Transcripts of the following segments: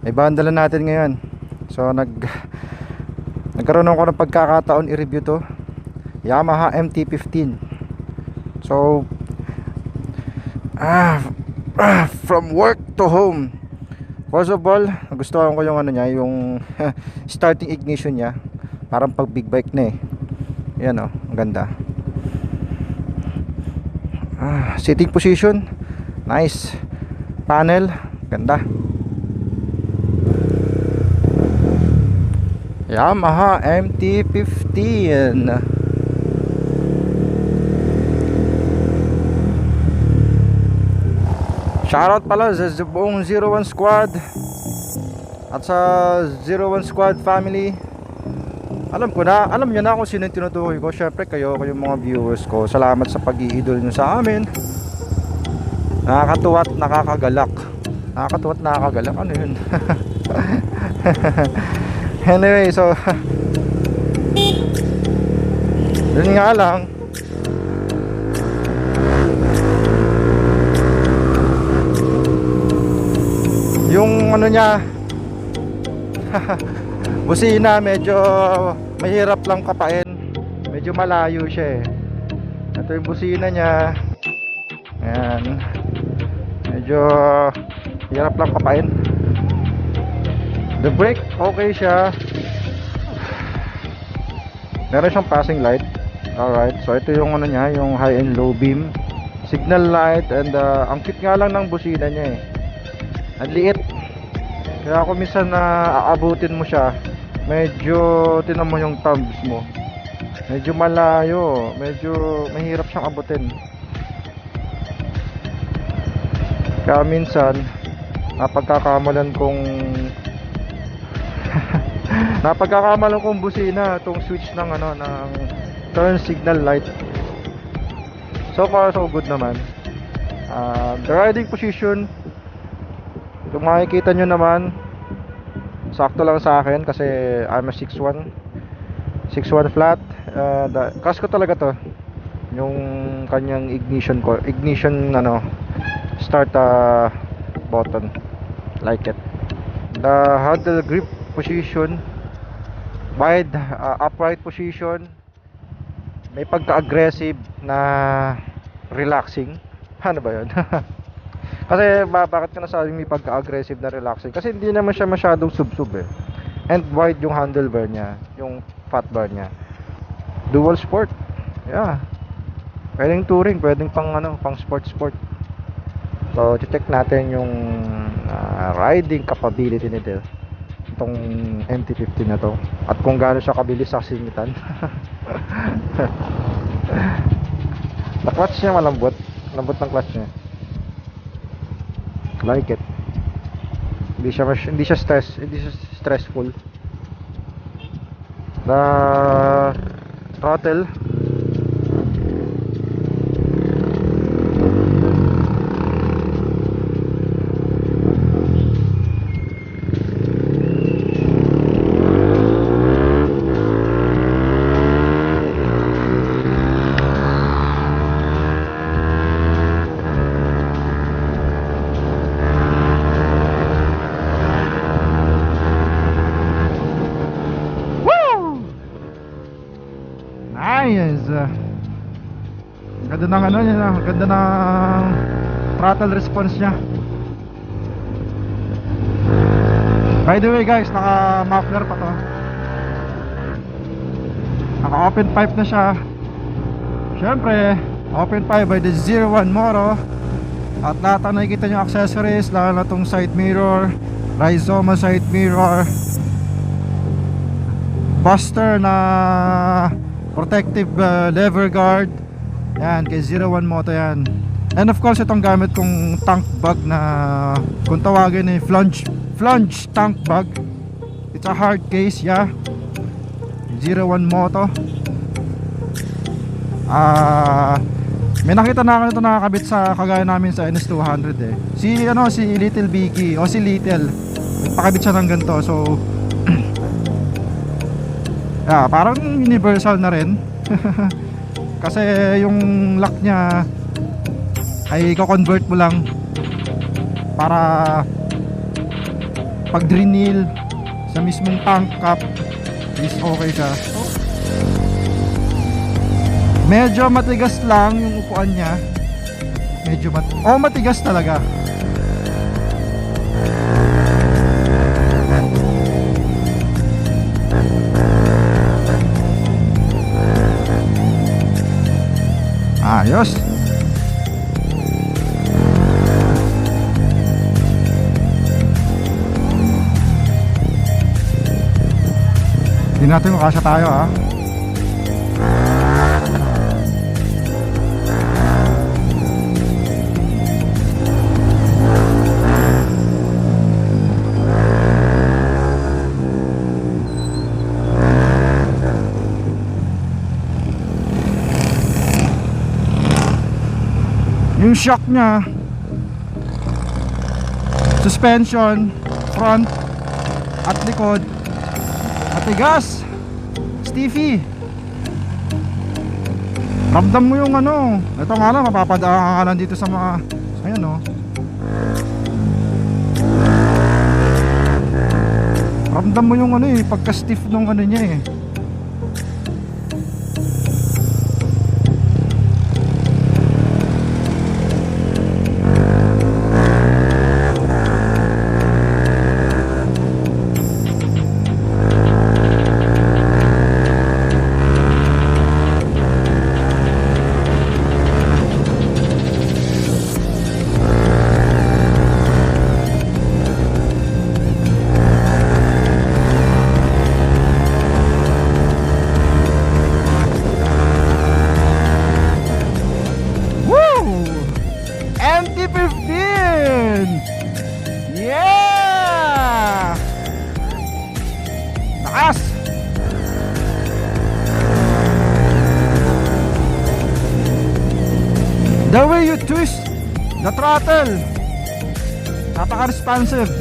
Ibandala natin ngayon. So nagkaroon ako ng pagkakataon i-review to Yamaha MT-15. So from work to home. First of all, gustuhan ko yung ano niya, yung starting ignition niya. Parang pag big bike na eh. Yan oh, ang ganda. Sitting position, nice. Panel, ganda. Yamaha MT-15. Shoutout pala sa buong 01 Squad at sa 01 Squad family. Alam nyo na kung sino yung tinutukoy ko. Syempre kayo yung mga viewers ko. Salamat sa pag-iidol nyo sa amin. Nakakatuwa at nakakagalak. Nakakatuwa at nakakagalak. Ano yun? Anyway, so yun nga lang, yung ano niya busina medyo mahirap lang kapain. Medyo malayo siya eh. Ito yung busina niya. Ayan. Medyo hirap lang kapain. The brake, okay siya. Meron siyang passing light. Alright, so ito yung ano niya, yung high and low beam signal light. And ang cute nga lang ng busina niya eh. Ang liit. Kaya kung minsan na aabutin mo siya, medyo tinan mo yung thumbs mo, medyo malayo, medyo mahirap siyang abutin. Kaya minsan napagkakamalan kong busina itong switch ng ano, ng turn signal light. So far so good naman. The riding position, kung makikita nyo naman, sakto lang sa akin kasi I'm a 6'1", 6'1 flat. Kasko talaga to, yung kanyang ignition ano, start button, like it. The handle grip position, wide, upright position. May pagka-aggressive na relaxing. Ano ba yun? Kasi bakit ka nasabing may pagka-aggressive na relaxing? Kasi hindi naman siya masyadong sub-sub eh. And wide yung handlebar niya, yung fat bar niya. Dual sport. Yeah. Pwedeng touring, pwedeng pang ano, pang sport. So, check natin yung riding capability nito. Itong MT-15 na to. At kung gaano siya kabilis sa singitan. The clutch niya malambot. Lambot ng clutch niya. Like it. Hindi siya stressful. The throttle, nice. Ganda ng ano niya, ganda ng throttle response niya. By the way guys, naka muffler pa to. Naka open pipe na siya. Syempre, open pipe by the 01 Moro. At lahat ang nakikita nyo accessories, lalo na tong side mirror, Rizoma side mirror, Buster na protective lever guard. Yan, kay 01 Moto yan. And of course, itong gamit kong tank bag na kung tawagin ay flange tank bag. It's a hard case, yeah. 01 Moto. May nakita na ako nito nakakabit sa kagaya namin sa NS200 eh. Si Little Biggie o si Little, nagpakabit siya ng ganito. So yeah, parang universal na rin. Kasi yung lock niya ay i-convert mo lang para pag drinil sa mismong tank cap is okay siya. Medyo matigas lang yung upuan niya. Medyo matigas talaga. Ayos. Hindi natin makasya tayo ha. Yung shock nya, suspension, front at likod, matigas, stiffy. Ramdam mo yung ano. Ito nga lang, mapapadaan dito sa mga, ayan o. Ramdam mo yung ano eh, pagka stiff nung ano niya eh. Yeah! Lakas! The way you twist the throttle, napaka-responsive.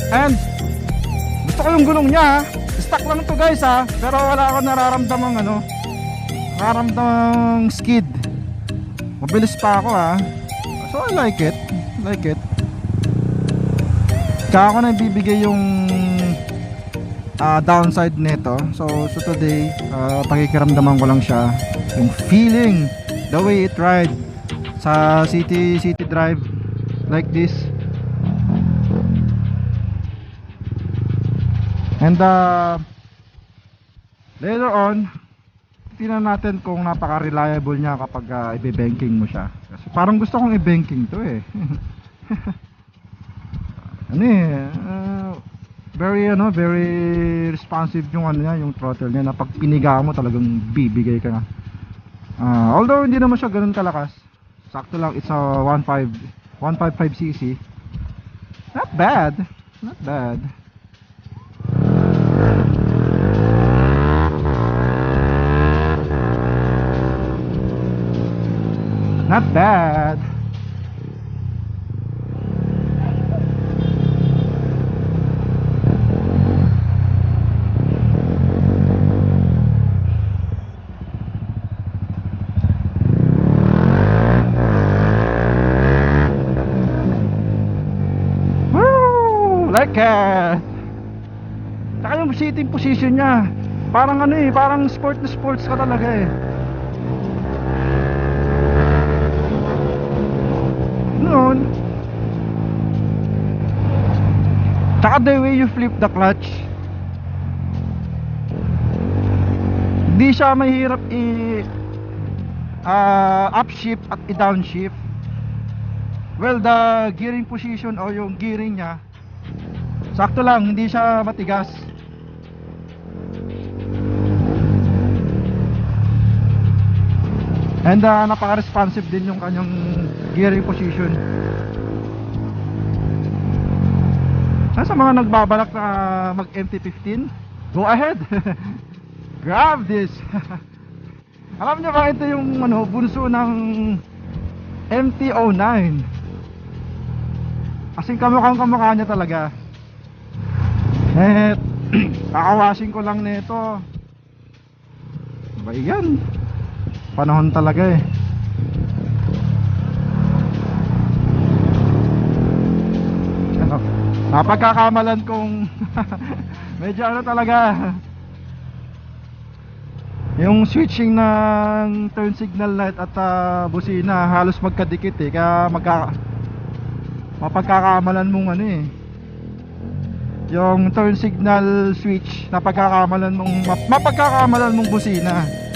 And gusto ko yung gulong niya ha. Stock lang to guys ha. Pero wala akong nararamdamang skid. Mabilis pa ako ha. So I like it. Tsaka ako na ibibigay yung downside nito. So today pakikiramdaman ko lang siya. Yung feeling, the way it ride sa city drive like this. And later on, tingnan natin kung napaka-reliable niya kapag ibe-banking mo siya. Kasi parang gusto kong i-banking to eh. Very responsive yung ano niya, yung throttle niya, na pag piniga mo talagang bibigay ka na. Although hindi naman siya ganoon kalakas. Sakto lang, it's a 155cc. Not bad. Not bad. Woo! Like it. Saka yung sitting position niya, parang parang sport na sports ka talaga eh. Noon. Tsaka the way you flip the clutch, hindi siya mahirap upshift at i-downshift. Well, the gearing position o yung gearing nya, sakto lang, hindi siya matigas. And napaka-responsive din yung kanyang gearing position. Sa mga nagbabalak na mag MT-15, go ahead. Grab this. Alam niyo ba, ito yung bunso ng MT-09. Kasing kamukha niya talaga. Kakawashing ko lang nito. Ba yan? Panahon talaga eh. Ano? Napagkakamalan kong medyo ano talaga, yung switching ng turn signal light at busina halos magkadikit eh, kaya mapagkakamalan mong ano eh, yung turn signal switch, mapagkakamalan mong busina.